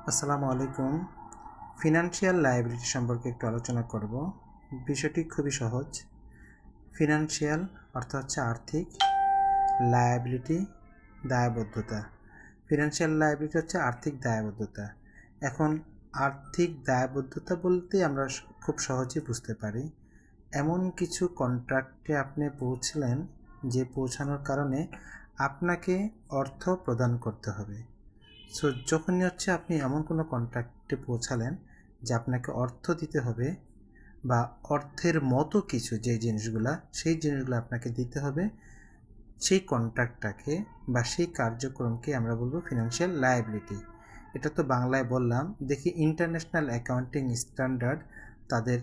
আসসালামু আলাইকুম। Financial liability সম্পর্কে একটু আলোচনা করব। বিষয়টি খুবই সহজ। ফিনান্সিয়াল অর্থ হচ্ছে আর্থিক, লায়াবিলিটি দায়বদ্ধতা। ফিনান্সিয়াল লায়াবিলিটি হচ্ছে আর্থিক দায়বদ্ধতা। এখন আর্থিক দায়বদ্ধতা বলতে আমরা খুব সহজেই বুঝতে পারি এমন কিছু কন্ট্রাক্টে আপনি পৌঁছলেন যে পৌঁছানোর কারণে আপনাকে অর্থ প্রদান করতে হবে। সো যখনই হচ্ছে আপনি এমন কোনো কন্ট্রাক্টে পৌঁছালেন যে আপনাকে অর্থ দিতে হবে বা অর্থের মতো কিছু যে জিনিসগুলা সেই জিনিসগুলো আপনাকে দিতে হবে, সেই কন্ট্রাক্টটাকে বা সেই কার্যক্রমকে আমরা বলবো ফিনান্সিয়াল লায়াবিলিটি। এটা তো বাংলায় বললাম। দেখি ইন্টারন্যাশনাল অ্যাকাউন্টিং স্ট্যান্ডার্ড তাদের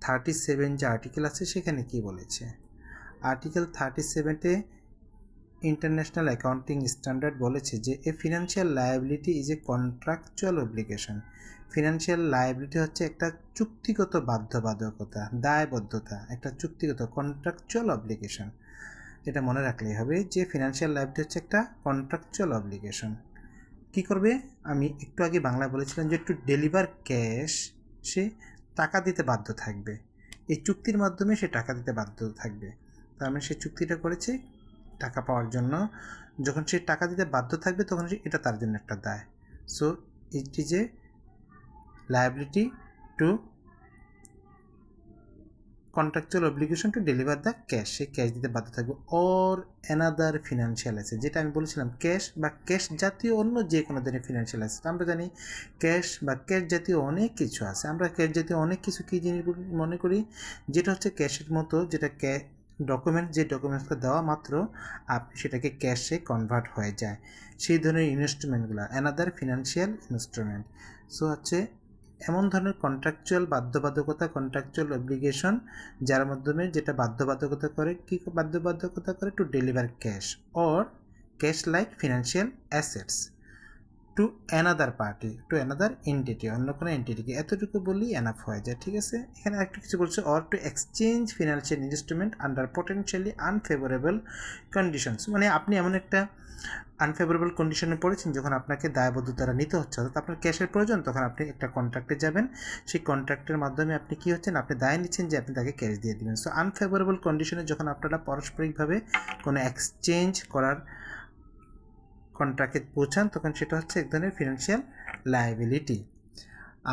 37 যে আর্টিকেল আছে সেখানে কি বলেছে। আর্টিকেল 37-এ ইন্টারন্যাশনাল অ্যাকাউন্টিং স্ট্যান্ডার্ড বলেছে যে a financial liability is a contractual obligation. Financial liability হচ্ছে একটা চুক্তিগত বাধ্যবাধকতা, দায়বদ্ধতা, একটা চুক্তিগত কন্ট্রাকচুয়াল অব্লিগেশন। এটা মনে রাখলেই হবে যে ফিনান্সিয়াল লায়াবিলিটি হচ্ছে একটা কন্ট্রাকচুয়াল অব্লিগেশন। কি করবে? আমি একটু আগে বাংলায় বলেছিলাম যে টু ডেলিভার ক্যাশ, সে টাকা দিতে বাধ্য থাকবে। এই চুক্তির মাধ্যমে সে টাকা দিতে বাধ্য থাকবে। তার মানে সে চুক্তিটা করেছে টাকা পাওয়ার জন্য। যখন সে টাকা দিতে বাধ্য থাকবে তখন এটা তার জন্য একটা দায়। So it is a liability to contractual obligation to deliver the cash, সে ক্যাশ দিতে বাধ্য থাকবে। অর অ্যানাদার ফিনান্সিয়াল অ্যাসেট, যেটা আমি বলেছিলাম ক্যাশ বা ক্যাশ জাতীয় অন্য যে কোনো ধরনের ফিনান্সিয়াল অ্যাসেট। আমরা জানি ক্যাশ বা ক্যাশ জাতীয় অনেক কিছু আছে। আমরা ক্যাশ জাতীয় অনেক কিছু কী জিনিসগুলো মনে করি, যেটা হচ্ছে ক্যাশের মতো, যেটা ডকুমেন্ট, যে ডকুমেন্টসটা দেওয়া মাত্র আপনি সেটাকে ক্যাশে কনভার্ট হয়ে যায়, সেই ধরনের ইনস্ট্রুমেন্টগুলো অ্যানাদার ফিনান্সিয়াল ইনস্ট্রুমেন্ট। সো হচ্ছে এমন ধরনের কন্ট্রাকচুয়াল বাধ্যবাধকতা, কন্ট্রাকচুয়াল অব্লিগেশন যার মাধ্যমে যেটা বাধ্যবাধকতা করে, কি বাধ্যবাধকতা করে, to deliver cash or cash like financial assets to another party, to another entity, অন্য কোনো এন্টিটিকে। এতটুকু বললেই এনাফ হয়ে যায়, ঠিক আছে। এখানে আরেকটু কিছু বলছে, or two exchange financial instrument under potentially unfavourable conditions. মানে আপনি এমন একটা আনফেভারেবল কন্ডিশনে পড়েছেন যখন আপনাকে দায়বদ্ধতাটা নিতে হচ্ছে, অর্থাৎ আপনার ক্যাশের প্রয়োজন, তখন আপনি একটা কন্ট্রাক্টে যাবেন। সেই কন্ট্রাক্টের মাধ্যমে আপনি কী হচ্ছেন, আপনি দায় নিচ্ছেন যে আপনি তাকে ক্যাশ দিয়ে দেবেন। সো আনফেভারেবল কন্ডিশনে যখন আপনারা পারস্পরিকভাবে কোনো এক্সচেঞ্জ করার কন্ট্রাক্টে পৌঁছান তখন সেটা হচ্ছে এক ধরনের ফিনান্সিয়াল লায়াবিলিটি।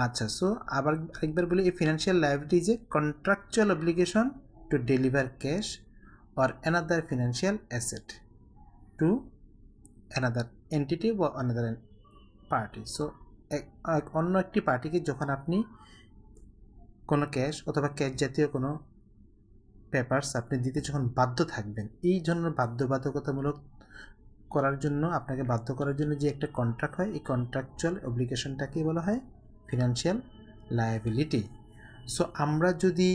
আচ্ছা, সো আবার আরেকবার বলি, এই financial liability is a contractual obligation to deliver cash or another financial asset to another entity বা অ্যানাদার পার্টি। সো অন্য একটি পার্টিকে যখন আপনি কোনো ক্যাশ অথবা ক্যাশ জাতীয় কোনো পেপারস আপনি দিতে যখন বাধ্য থাকবেন, এই জন্য বাধ্যবাধকতামূলক করার জন্য, আপনাকে বাধ্য করার জন্য যে একটা কন্ট্রাক্ট হয়, এই কন্ট্রাকচুয়াল অব্লিগেশনটাকেই বলা হয় ফিনান্সিয়াল লায়াবিলিটি। সো আমরা যদি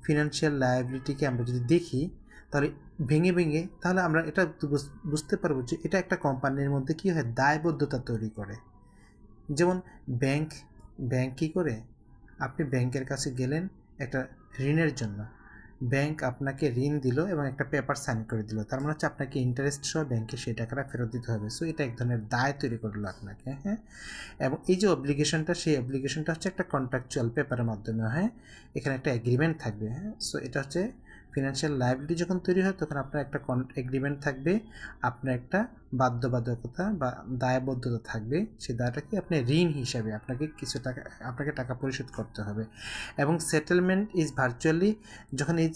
ফিনান্সিয়াল লায়াবিলিটিকে আমরা যদি দেখি তাহলে ভেঙে ভেঙে, তাহলে আমরা এটা বুঝতে পারবো যে এটা একটা কোম্পানির মধ্যে কী হয়, দায়বদ্ধতা তৈরি করে। যেমন ব্যাংক, ব্যাংক কী করে, আপনি ব্যাংকের কাছে গেলেন একটা ঋণের জন্য, ব্যাংক আপনাকে ঋণ দিল এবং একটা পেপার সাইন করে দিল, তার মানে হচ্ছে আপনাকে ইন্টারেস্ট সহ ব্যাংকে সেই টাকাটা ফেরত দিতে হবে। সো এটা এক ধরনের দায় তৈরি করলো আপনাকে, হ্যাঁ। এবং এই যে অব্লিগেশনটা, সেই অব্লিগেশনটা হচ্ছে একটা কন্ট্রাকচুয়াল পেপারের মাধ্যমে, হ্যাঁ, এখানে একটা এগ্রিমেন্ট থাকবে, হ্যাঁ। সো এটা হচ্ছে ফিনান্সিয়াল লায়াবিলিটি যখন তৈরি হয় তখন আপনার একটা এগ্রিমেন্ট থাকবে, আপনার একটা বাধ্যবাধকতা বা দায়বদ্ধতা থাকবে, সেই দায়টাকে আপনি ঋণ হিসাবে আপনাকে কিছু টাকা, আপনাকে টাকা পরিশোধ করতে হবে। এবং সেটেলমেন্ট ইজ ভার্চুয়ালি, যখন এই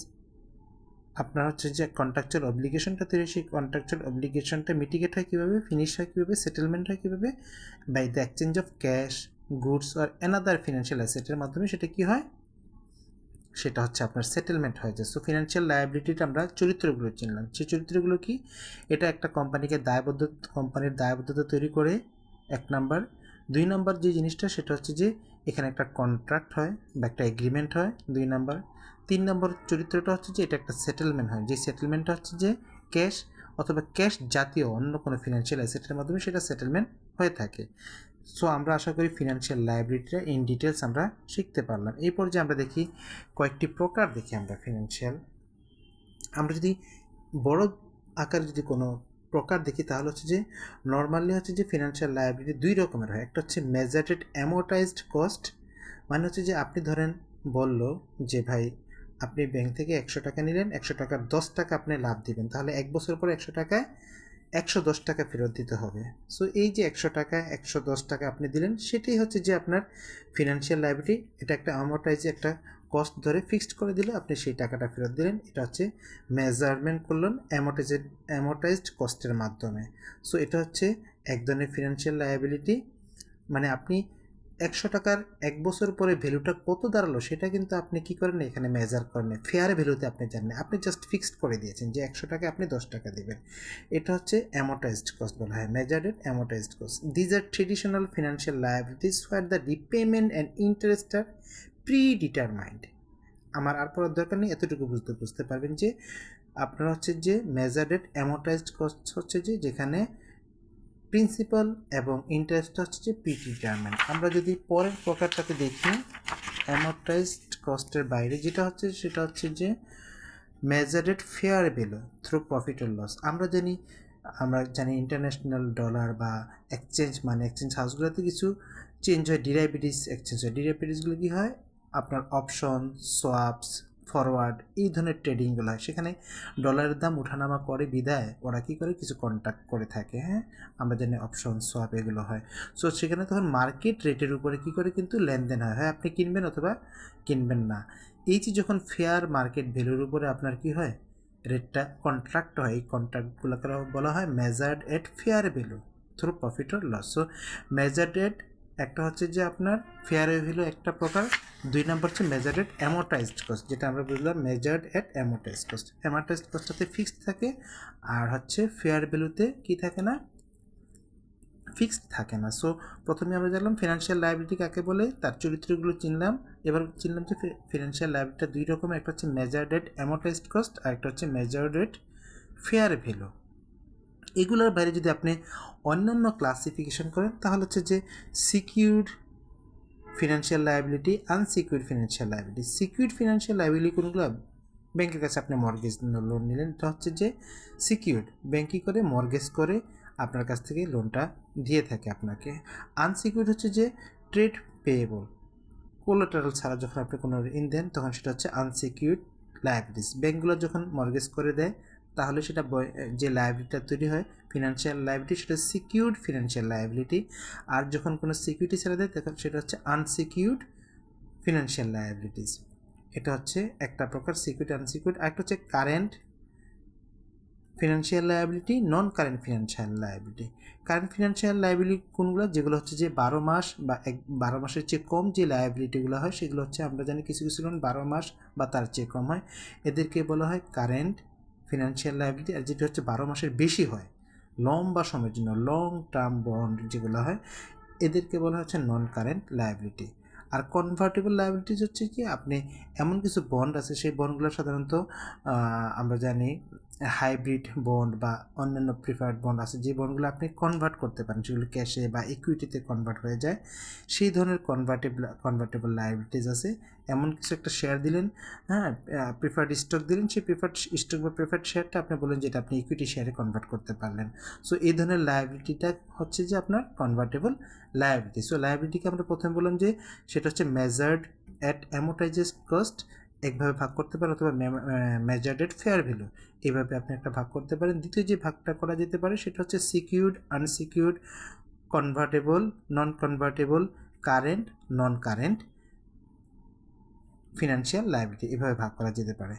আপনার হচ্ছে যে কন্ট্রাকচুয়াল অব্লিগেশনটা তৈরি, সেই কন্ট্রাকচুয়াল অব্লিগেশনটা মিটিগেট হয় কীভাবে, ফিনিশ হয় কীভাবে, সেটেলমেন্ট হয় কীভাবে, by the exchange of cash, goods আর অ্যানাদার ফিনান্সিয়াল অ্যাসেটের মাধ্যমে সেটা কী হয়, সেটা হচ্ছে আপনার সেটেলমেন্ট হয়ে যায়। সো ফিনান্সিয়াল লায়াবিলিটিটা আমরা চরিত্রগুলো চিনলাম। সেই চরিত্রগুলো কি, এটা একটা কোম্পানিকে কোম্পানির দায়বদ্ধতা তৈরি করে, এক নাম্বার। দুই নাম্বার যে জিনিসটা সেটা হচ্ছে যে এখানে একটা কন্ট্রাক্ট হয় বা একটা এগ্রিমেন্ট হয়, দুই নাম্বার। তিন নম্বর চরিত্রটা হচ্ছে যে এটা একটা সেটেলমেন্ট হয়, যে সেটেলমেন্টটা হচ্ছে যে ক্যাশ অথবা ক্যাশ জাতীয় অন্য কোনো ফিনান্সিয়াল অ্যাসেটের মাধ্যমে সেটা সেটেলমেন্ট হয়ে থাকে। সো আমরা আশা করি ফিনান্সিয়াল লায়াবিলিটিটা ইন ডিটেলস আমরা শিখতে পারলাম। এই পর্যায়ে আমরা দেখি কয়েকটি প্রকার দেখি আমরা ফিনান্সিয়াল। আমরা যদি বড় আকারে যদি কোনো প্রকার দেখি তাহলে হচ্ছে যে নর্মালি হচ্ছে যে ফিনান্সিয়াল লায়াবিলিটি দুই রকমের হয়। একটা হচ্ছে মেজার্ড অ্যামোর্টাইজড কস্ট, মানে হচ্ছে যে আপনি ধরেন বলল যে ভাই আপনি ব্যাংক থেকে 100 টাকা নিলেন, 100 টাকার 10 টাকা আপনি লাভ দিবেন, তাহলে 1 বছর পরে 100 টাকায় 110 টাকা ফেরত দিতে হবে। সো এই যে 100 টাকা 110 টাকা আপনি দিলেন, সেটাই হচ্ছে যে আপনার ফিনান্সিয়াল লায়াবিলিটি। এটা একটা অ্যামোর্টাইজ একটা কস্ট ধরে ফিক্সড করে দিলে আপনি সেই টাকাটা ফেরত দিলেন। এটা হচ্ছে মেজারমেন্ট করলেন অ্যামোর্টাইজড কস্টের মাধ্যমে। সো এটা হচ্ছে এক ধরনের ফিনান্সিয়াল লায়াবিলিটি, মানে আপনি 100 টাকার 1 বছর পরে ভ্যালুটা কত দাঁড়ালো সেটা কিন্তু আপনি কী করেন, এখানে মেজার করেন, ফেয়ার ভ্যালুতে আপনি জানেন, আপনি জাস্ট ফিক্সড করে দিয়েছেন যে 100 টাকা আপনি 10 টাকা দেবেন। এটা হচ্ছে অ্যামোর্টাইজড কস্ট বলা হয়, measured amortised cost. These are traditional financial liabilities where the repayment and interest are predetermined. আমার আর পড়ার দরকার নেই, এতটুকু বুঝতে পারবেন যে আপনার হচ্ছে যে মেজার্ড অ্যামোর্টাইজড কস্ট হচ্ছে যে যেখানে প্রিন্সিপাল এবং ইন্টারেস্ট হচ্ছে যে প্রি ডিটারমাইন্ড। আমরা যদি পরের প্রকারটাতে দেখি অ্যামোর্টাইজড কস্টের বাইরে যেটা হচ্ছে সেটা হচ্ছে যে measured fair value through profit or loss. আমরা জানি ইন্টারন্যাশনাল ডলার বা এক্সচেঞ্জ, মানে এক্সচেঞ্জ হাউসগুলোতে কিছু চেঞ্জ হয়, ডিরাইভেটিভস এক্সচেঞ্জ হয়। ডিরাইভেটিভসগুলো কী হয়, আপনার অপশন, সোয়াপস, ফরওয়ার্ড, এই ধরনের ট্রেডিংগুলো হয়। সেখানে ডলারের দাম ওঠানামা করে বিদায় ওরা কী করে, কিছু কন্ট্রাক্ট করে থাকে। হ্যাঁ, আমরা জানি অপশন, সোয়াপ এগুলো হয়। সো সেখানে তখন মার্কেট রেটের উপরে কী করে কিন্তু লেনদেন হয়, হয় আপনি কিনবেন অথবা কিনবেন না। এই যে যখন ফেয়ার মার্কেট ভ্যালুর উপরে আপনার কী হয়, রেটটা কন্ট্রাক্ট হয়, এই কন্ট্রাক্টগুলোকে বলা হয় measured at fair value through profit or loss. So measured at একটা হচ্ছে যে আপনার ফেয়ার ভ্যালু একটা প্রকার, 2 নম্বর হচ্ছে মেজার্ড এট অ্যামোর্টাইজড কস্ট, যেটা আমরা বুঝলাম মেজার্ড এট অ্যামোর্টাইজড কস্ট। অ্যামোর্টাইজড কস্টটাতে ফিক্সড থাকে, আর হচ্ছে ফেয়ার ভ্যালুতে কী থাকে না, ফিক্সড থাকে না। সো প্রথমে আমরা জানলাম ফিনান্সিয়াল লায়াবিলিটি কাকে বলে, তার চরিত্রগুলো চিনলাম। এবার চিনলাম যে ফিনান্সিয়াল লায়াবিলিটিটা দুই রকমের, একটা হচ্ছে মেজার্ড এট অ্যামোর্টাইজড কস্ট আর একটা হচ্ছে মেজার্ড এট ফেয়ার ভ্যালু। এগুলোর বাইরে যদি আপনি অন্যান্য ক্লাসিফিকেশন করেন তাহলে হচ্ছে যে secured financial liability, unsecured financial liability. Secured financial liability কোনগুলো, ব্যাংকের কাছে আপনি মর্গেজ লোন নিলেন, এটা হচ্ছে যে সিকিউরড, ব্যাংক কী করে মর্গেজ করে আপনার কাছ থেকে লোনটা দিয়ে থাকে আপনাকে। আনসিকিউরড হচ্ছে যে ট্রেড পেয়েবল, কোলাটারাল ছাড়া যখন আপনি কোনো ঋণ দেন তখন সেটা হচ্ছে আনসিকিউরড লায়াবিলিটিস। ব্যাংকগুলো যখন মর্গেজ করে দেয় তাহলে সেটা যে লায়াবিলিটিটা তৈরি হয় ফিনান্সিয়াল লায়াবিলিটি, সেটা সিকিউরড ফিনান্সিয়াল লায়াবিলিটি। আর যখন কোনো সিকিউরিটি ছেড়ে দেয় তখন সেটা হচ্ছে আনসিকিউরড ফিনান্সিয়াল লায়াবিলিটিস। এটা হচ্ছে একটা প্রকার সিকিউরিটি, আনসিকিউরড। আরেকটা হচ্ছে কারেন্ট ফিনান্সিয়াল লায়াবিলিটি, নন current financial liability. Current financial liability কোনগুলো, যেগুলো হচ্ছে যে 12 মাস বা 12 মাসের চেয়ে কম যে লায়াবিলিটিগুলো হয় সেগুলো হচ্ছে আমরা জানি কিছু কিছু লোন 12 মাস বা তার চেয়ে কম হয়, এদেরকে বলা হয় কারেন্ট ফিনান্সিয়াল লায়াবিলিটি। আর যেটা হচ্ছে 12 মাসের বেশি হয়, লম্বা সময়ের জন্য লং টার্ম বন্ড যেগুলো হয়, এদেরকে বলা হচ্ছে নন কারেন্ট লায়াবিলিটি। আর কনভার্টেবল লায়াবিলিটিস হচ্ছে কি, আপনি এমন কিছু বন্ড আছে সেই বন্ডগুলো সাধারণত আমরা জানি হাইব্রিড বন্ড বা অন্যান্য প্রিফার্ড বন্ড আছে, যে বন্ডগুলো আপনি কনভার্ট করতে পারেন, সেগুলো ক্যাশে বা ইকুইটিতে কনভার্ট হয়ে যায়, সেই ধরনের কনভার্টেবল লায়াবিলিটিস আছে। এমন কিছু একটা শেয়ার দিলেন, হ্যাঁ, প্রিফার্ড স্টক দিলেন, সেই প্রিফার্ড স্টক বা প্রিফার্ড শেয়ারটা আপনি বলেন যেটা আপনি ইকুইটি শেয়ারে কনভার্ট করতে পারলেন। সো এই ধরনের লায়াবিলিটিটা হচ্ছে যে আপনার কনভার্টেবল লায়াবিলিটি। সো লায়াবিলিটিকে আমরা প্রথমে বললাম যে সেটা হচ্ছে মেজার্ড অ্যাট অ্যামোর্টাইজড কস্ট, একভাবে ভাগ করতে পারেন, অথবা মেজার্ড এট ফেয়ার ভ্যালু, এইভাবে আপনি একটা ভাগ করতে পারেন। দ্বিতীয় যে ভাগটা করা যেতে পারে সেটা হচ্ছে secured, unsecured, convertible, non convertible, current, non current financial liability, এভাবে ভাগ করা যেতে পারে।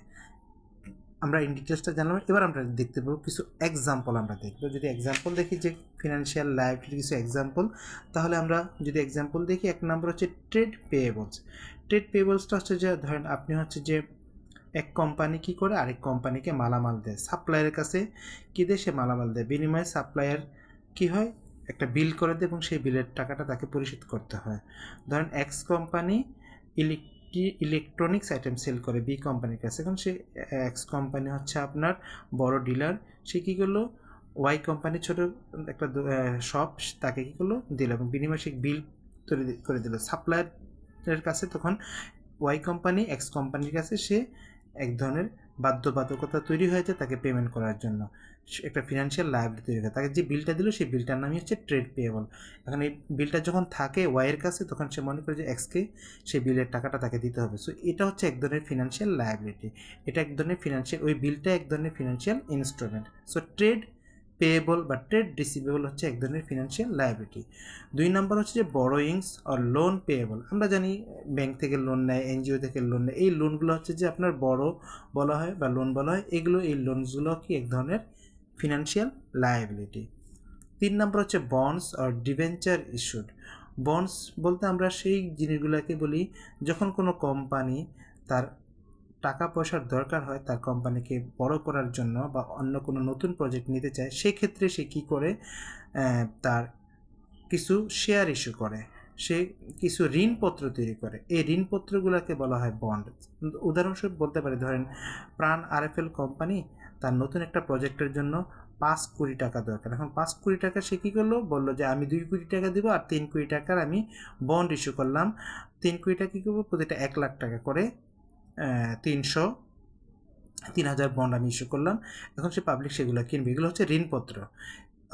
আমরা ইন ডিটেলসটা জানলাম। এবার আমরা দেখতে পাবো কিছু এক্সাম্পল। আমরা দেখব, যদি এক্সাম্পল দেখি যে ফিনান্সিয়াল লায়াবিলিটির কিছু এক্সাম্পল, তাহলে আমরা যদি এক্সাম্পল দেখি, এক নম্বর হচ্ছে ট্রেড পেয়েবলস। ট্রেড পেয়েবলসটা হচ্ছে যে ধরেন আপনি হচ্ছে যে এক কোম্পানি কী করে আরেক কোম্পানিকে মালামাল দেয়, সাপ্লায়ারের কাছে কী দেয়, সে মালামাল দেয়, বিনিময়ে সাপ্লায়ার কী হয়, একটা বিল করে দেয় এবং সেই বিলের টাকাটা তাকে পরিশোধ করতে হয়। ধরেন X company electronics item sale করে বি কোম্পানির কাছে, এখন সে এক্স কোম্পানি হচ্ছে আপনার বড় ডিলার, সে কী করলো, ওয়াই কোম্পানির ছোটো একটা শপ তাকে কী করলো, দিল এবং বিনিময়ে সে বিল তৈরি করে দিল সাপ্লায়ারের কাছে। তখন ওয়াই কোম্পানি এক্স কোম্পানির কাছে সে এক ধরনের বাধ্যবাধকতা তৈরি হয়েছে তাকে পেমেন্ট করার জন্য। একটা ফিনান্সিয়াল লায়াবিলিটি তৈরি করে। তাকে যে বিলটা দিল সেই বিলটার নামই হচ্ছে ট্রেড পেয়েবল। এখন এই বিলটা যখন থাকে ওয়াইয়ের কাছে তখন সে মনে করে যে এক্সকে সেই বিলের টাকাটা তাকে দিতে হবে। সো এটা হচ্ছে এক ধরনের ফিনান্সিয়াল লায়াবিলিটি, এটা এক ধরনের ফিনান্সিয়াল, ওই বিলটা এক ধরনের financial instrument. So trade payable বা ট্রেড রিসিভেবল হচ্ছে এক ধরনের ফিনান্সিয়াল লায়াবিলিটি। 2 নম্বর হচ্ছে যে বড়োয়িংস অর লোন পেয়েবল। আমরা জানি ব্যাংক থেকে লোন নেয়, এনজিও থেকে লোন নেয়, এই লোনগুলো হচ্ছে যে আপনার বড় বলা হয় বা লোন বলা হয়, এগুলো এই লোনসগুলো কি এক ধরনের ফিনান্সিয়াল লায়াবিলিটি। 3 নম্বর হচ্ছে bonds or debenture issued. Bonds বলতে আমরা সেই জিনিসগুলোকে বলি যখন কোনো কোম্পানি তার টাকা পয়সার দরকার হয় তার কোম্পানিকে বড় করার জন্য বা অন্য কোনো নতুন প্রজেক্ট নিতে চায়, সেক্ষেত্রে সে কী করে তার কিছু শেয়ার ইস্যু করে, সে কিছু ঋণপত্র তৈরি করে, এই ঋণপত্রগুলোকে বলা হয় বন্ড। উদাহরণস্বরূপ বলতে পারি, ধরেন প্রাণ আরএফএল কোম্পানি তার নতুন একটা প্রজেক্টের জন্য 5 কোটি টাকা দরকার। এখন 5 কোটি টাকা সে কী করলো, বললো যে আমি 2 কোটি টাকা দেবো আর 3 কোটি টাকার আমি বন্ড ইস্যু করলাম। 3 কোটি টাকা কী করবো, প্রতিটা 1 লাখ টাকা করে 3,000 বন্ড আমি ইস্যু করলাম। এখন সে পাবলিক সেগুলো কিনবে, এগুলো হচ্ছে ঋণপত্র,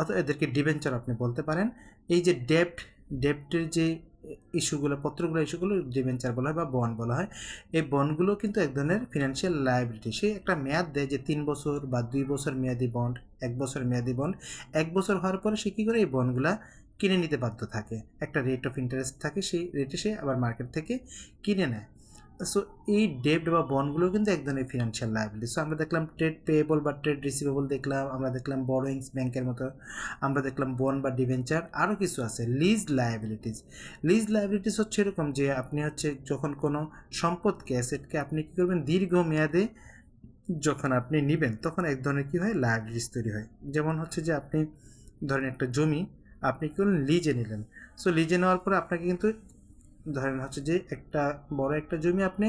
অথবা এদেরকে ডিবেঞ্চার আপনি বলতে পারেন। এই যে ডেপ্টের যে ইস্যুগুলো ডিবেঞ্চার বলা হয় বা বন্ড বলা হয়। এই বন্ডগুলো কিন্তু এক ধরনের ফিনান্সিয়াল লায়াবিলিটি। সে একটা মেয়াদ দেয় যে 3 বছর বা 2 বছর মেয়াদি বন্ড, 1 বছর মেয়াদি বন্ড। 1 বছর হওয়ার পরে সে কী করে, এই বন্ডগুলা কিনে নিতে বাধ্য থাকে, একটা রেট অফ ইন্টারেস্ট থাকে, সেই রেটে সে আবার মার্কেট থেকে কিনে নেয়। সো এই ডেপ্ট বা বন্ডগুলো কিন্তু এক ধরনের ফিনান্সিয়াল লায়াবিলিটি। সো আমরা দেখলাম ট্রেড পেয়েবল বা ট্রেড রিসিভেবল দেখলাম, আমরা দেখলাম বড়োয়িংস ব্যাংকের মতো, আমরা দেখলাম বন্ড বা ডিবেঞ্চার, আরও কিছু আছে লিজ লায়াবিলিটিস। লিজ লায়াবিলিটিস হচ্ছে এরকম যে আপনি হচ্ছে যখন কোনো সম্পদকে, অ্যাসেটকে আপনি কী করবেন, দীর্ঘমেয়াদে যখন আপনি নেবেন তখন এক ধরনের কী হয়, লায়াবিলিটিস তৈরি হয়। যেমন হচ্ছে যে আপনি ধরেন একটা জমি আপনি কী করলেন, লিজে নিলেন। সো লিজে নেওয়ার পরে আপনাকে কিন্তু ধরেন হচ্ছে যে একটা বড় একটা জমি আপনি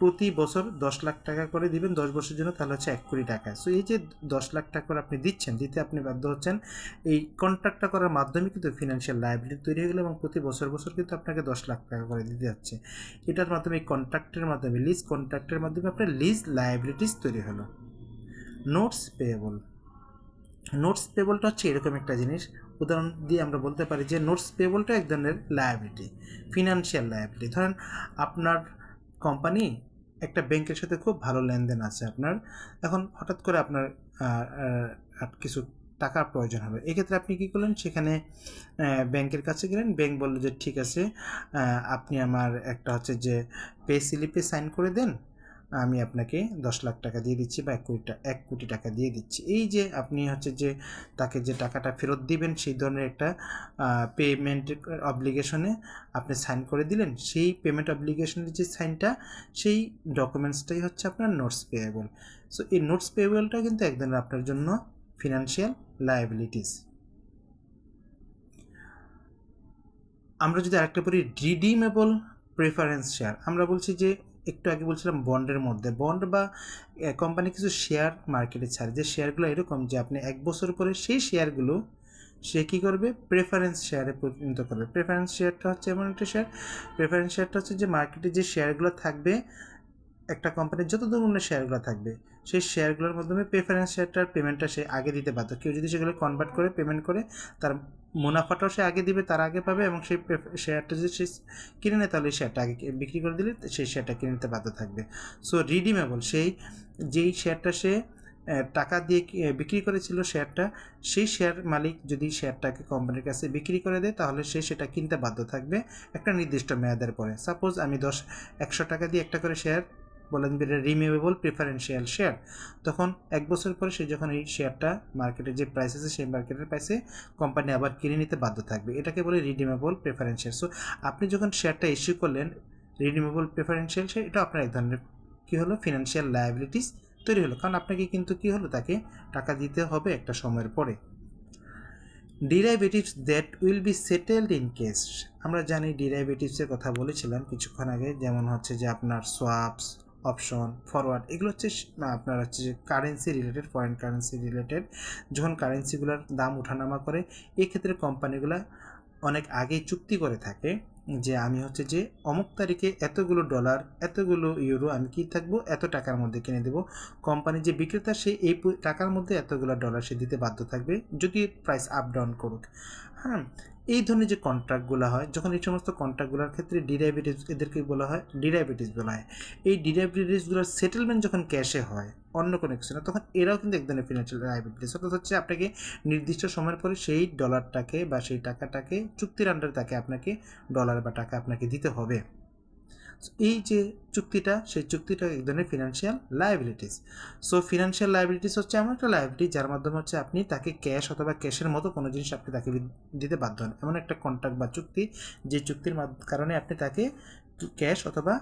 প্রতি বছর 10 লাখ টাকা করে দিবেন 10 বছরের জন্য, তাহলে হচ্ছে 1 কোটি টাকা। সো এই যে 10 লাখ টাকা করে আপনি দিতে আপনি বাধ্য হচ্ছেন, এই কন্ট্রাক্টটা করার মাধ্যমে কিন্তু ফিনান্সিয়াল লায়াবিলিটি তৈরি হয়ে গেলো এবং প্রতি বছর কিন্তু আপনাকে 10 লাখ টাকা করে দিতে যাচ্ছে। এটার মাধ্যমে এই কন্ট্রাক্টের মাধ্যমে, লিজ কন্ট্রাক্টের মাধ্যমে আপনার লিজ লায়াবিলিটিস তৈরি হলো। Notes payable. নোটস পেয়েবলটা হচ্ছে এরকম একটা জিনিস, উদাহরণ দিয়ে আমরা বলতে পারি যে নোটস পেয়েবলটা এক ধরনের লায়াবিলিটি, ফিনান্সিয়াল লায়াবিলিটি। ধরেন আপনার কোম্পানি একটা ব্যাংকের সাথে খুব ভালো লেনদেন আছে আপনার, এখন হঠাৎ করে আপনার কিছু টাকার প্রয়োজন হবে, এক্ষেত্রে আপনি কী করলেন, সেখানে ব্যাংকের কাছে গেলেন, ব্যাংক বললো যে ঠিক আছে, আপনি আমার একটা হচ্ছে যে পে স্লিপে সাইন করে দেন, আমি আপনাকে 10 লাখ টাকা দিয়ে দিচ্ছি বা 1 কোটি টাকা দিয়ে দিচ্ছি। এই যে আপনি হচ্ছে যে তাকে যে টাকাটা ফেরত দিবেন সেই ধরনের একটা পেমেন্ট অব্লিগেশনে আপনি সাইন করে দিলেন, সেই পেমেন্ট অব্লিগেশনের যে সাইনটা, সেই ডকুমেন্টসটাই হচ্ছে আপনার নোটস পেয়েবল। সো এই নোটস পেয়েবলটা কিন্তু এক ধরনের আপনার জন্য ফিনান্সিয়াল লায়াবিলিটিস। আমরা যদি আরেকটা পড়ি, রিডিমেবল প্রেফারেন্স শেয়ার। আমরা বলছি যে একটু আগে বলছিলাম বন্ডের মধ্যে, বন্ড বা কোম্পানি কিছু শেয়ার মার্কেটে ছাড়ে, যে শেয়ারগুলো এরকম যে আপনি 1 বছর পরে সেই শেয়ারগুলো সে কী করবে, প্রেফারেন্স শেয়ারে পরিণত করবে। প্রেফারেন্স শেয়ারটা হচ্ছে এমন একটা শেয়ার, প্রেফারেন্স শেয়ারটা হচ্ছে যে মার্কেটে যে শেয়ারগুলো থাকবে, একটা কোম্পানির যত ধরনের শেয়ারগুলো থাকবে, সেই শেয়ারগুলোর মাধ্যমে প্রেফারেন্স শেয়ারটার পেমেন্টটা সে আগে দিতে বাধ্য। কেউ যদি সেগুলো কনভার্ট করে পেমেন্ট করে, তার মুনাফাটাও সে আগে দিবে, তার আগে পাবে, এবং সেই শেয়ারটা যদি সে কিনে নেয় তাহলে শেয়ারটা আগে বিক্রি করে দিলে সেই শেয়ারটা কিনে নিতে বাধ্য থাকবে। সো রিডিমেবল, যেই শেয়ারটা সে টাকা দিয়ে বিক্রি করেছিল শেয়ারটা, সেই শেয়ার মালিক যদি শেয়ারটাকে কোম্পানির কাছে বিক্রি করে দেয় তাহলে সে সেটা কিনতে বাধ্য থাকবে একটা নির্দিষ্ট মেয়াদের পরে। সাপোজ আমি 100 টাকা দিয়ে একটা করে শেয়ার, বলেন রিমুভেবল প্রেফারেন্সিয়াল শেয়ার, তখন 1 বছর পরে সে যখন এই শেয়ারটা মার্কেটে যে প্রাইস আছে সেই মার্কেটের প্রাইসে কোম্পানি আবার কিনে নিতে বাধ্য থাকবে, এটাকে বলে রিডিমেবল প্রেফারেন্সিয়াল। সো আপনি যখন শেয়ারটা ইস্যু করলেন রিডিমেবল প্রেফারেন্সিয়াল শেয়ার, এটা আপনার এক ধরনের কী হলো, ফিনান্সিয়াল লায়াবিলিটিস তৈরি হলো, কারণ আপনাকে কিন্তু কী হলো, তাকে টাকা দিতে হবে একটা সময়ের পরে। Derivatives that will be settled in cash. আমরা জানি ডেরিভেটিভসের কথা বলেছিলাম কিছুক্ষণ আগে, যেমন হচ্ছে যে আপনার সোয়াপস, অপশন, ফরওয়ার্ড, এগুলো হচ্ছে আপনার হচ্ছে যে currency related, foreign currency related. যখন কারেন্সিগুলোর দাম ওঠানামা করে, এক্ষেত্রে কোম্পানিগুলো অনেক আগেই চুক্তি করে থাকে যে আমি হচ্ছে যে অমুক তারিখে এতগুলো ডলার এতগুলো ইউরো আমি কি থাকবো এত টাকার মধ্যে কিনে দেবো। কোম্পানি যে বিক্রেতা সে এই টাকার মধ্যে এতগুলো ডলার সে দিতে বাধ্য থাকবে যদি প্রাইস আপ ডাউন করুক। হ্যাঁ, এই ধরনের যে কন্ট্রাক্টগুলো হয়, যখন এই সমস্ত কন্ট্রাক্টগুলোর ক্ষেত্রে ডিরাইভেটিভস এদেরকে বলা হয়, ডিরাইভেটিভস বলা হয়। এই ডিরাইভেটিভসগুলোর সেটেলমেন্ট যখন ক্যাশে হয় অন্য কোনো কিছু না, তখন এরাও কিন্তু এক ধরনের ফিনান্সিয়াল লায়াবিলিটিস। অর্থাৎ হচ্ছে আপনাকে নির্দিষ্ট সময়ের পরে সেই ডলারটাকে বা সেই টাকাটাকে চুক্তির আন্ডারে তাকে আপনাকে ডলার বা টাকা আপনাকে দিতে হবে। এই যে চুক্তিটা, সেই চুক্তিটা এক ধরনের financial liabilities. So financial liabilities হচ্ছে এমন একটা লায়াবিলিটি যার মাধ্যমে হচ্ছে আপনি তাকে ক্যাশ অথবা ক্যাশের মতো কোনো জিনিস আপনি তাকে দিতে বাধ্য হন। এমন একটা কন্ট্রাক্ট বা চুক্তি যে চুক্তির কারণে আপনি তাকে ক্যাশ অথবা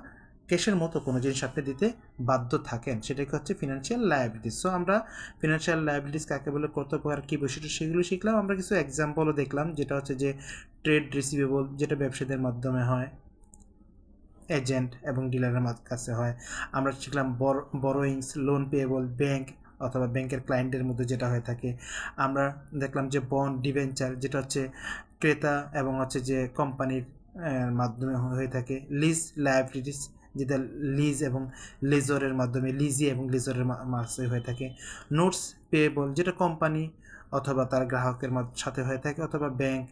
ক্যাশের মতো কোনো জিনিস আপনি দিতে বাধ্য থাকেন, সেটাকে হচ্ছে ফিনান্সিয়াল লায়াবিলিটিস। সো আমরা ফিনান্সিয়াল লায়াবিলিটিস কাকে বলে, কত প্রকার কী বৈশিষ্ট্য সেগুলো শিখলাম। আমরা কিছু এক্সাম্পলও দেখলাম, যেটা হচ্ছে যে ট্রেড রিসিভেবল, যেটা ব্যবসায়ীদের মাধ্যমে হয়, এজেন্ট এবং ডিলারের কাছে হয়। আমরা শিখলাম বরোয়িংস, লোন পেয়েবল, ব্যাংক অথবা ব্যাংকের ক্লায়েন্টের মধ্যে যেটা হয়ে থাকে। আমরা দেখলাম যে বন্ড ডিবেঞ্চার, যেটা হচ্ছে ক্রেতা এবং হচ্ছে যে কোম্পানির মাধ্যমে হয়ে থাকে। লিজ লায়াবিলিটিস, যেটা লিজ এবং লেজরের মাধ্যমে, লিজি এবং লেজরের মাঝে হয়ে থাকে। নোটস পেয়েবল, যেটা কোম্পানি অথবা তার গ্রাহকের সাথে হয়ে থাকে অথবা ব্যাংক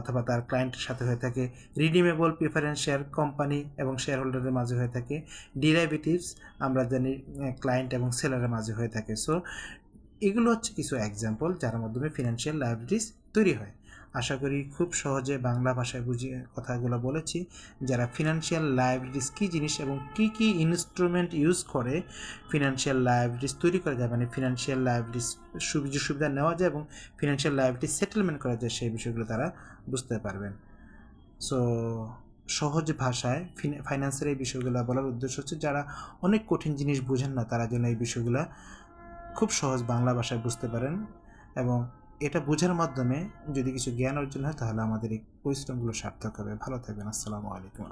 অথবা তার ক্লায়েন্টের সাথে হয়ে থাকে। রিডিমেবল প্রিফারেন্স শেয়ার কোম্পানি এবং শেয়ার হোল্ডারের মাঝে হয়ে থাকে। ডিরাইভেটিভস আমরা জানি ক্লায়েন্ট এবং সেলারের মাঝে হয়ে থাকে। সো এগুলো হচ্ছে কিছু এক্সাম্পল যার মাধ্যমে ফিনান্সিয়াল লায়াবিলিটিস তৈরি হয়। আশা করি খুব সহজে বাংলা ভাষায় বুঝিয়ে কথাগুলো বলেছি। যারা ফিনান্সিয়াল লায়াবিলিটিস কী জিনিস এবং কী কী ইনস্ট্রুমেন্ট ইউজ করে ফিনান্সিয়াল লায়াবিলিটিস তৈরি করা যায়, মানে ফিনান্সিয়াল লায়াবিলিটিস সুবিধা নেওয়া যায় এবং ফিনান্সিয়াল লায়াবিলিটিস সেটেলমেন্ট করা যায়, সেই বিষয়গুলো তারা বুঝতে পারবেন। সো সহজ ভাষায় ফাইন্যান্সের এই বিষয়গুলো বলার উদ্দেশ্য হচ্ছে যারা অনেক কঠিন জিনিস বুঝেন না তারা যেন এই বিষয়গুলো খুব সহজ বাংলা ভাষায় বুঝতে পারেন, এবং এটা বোঝার মাধ্যমে যদি কিছু জ্ঞান অর্জন হয় তাহলে আমাদের এই পরিশ্রমগুলো সার্থক হবে। ভালো থাকবেন। আসসালামু আলাইকুম।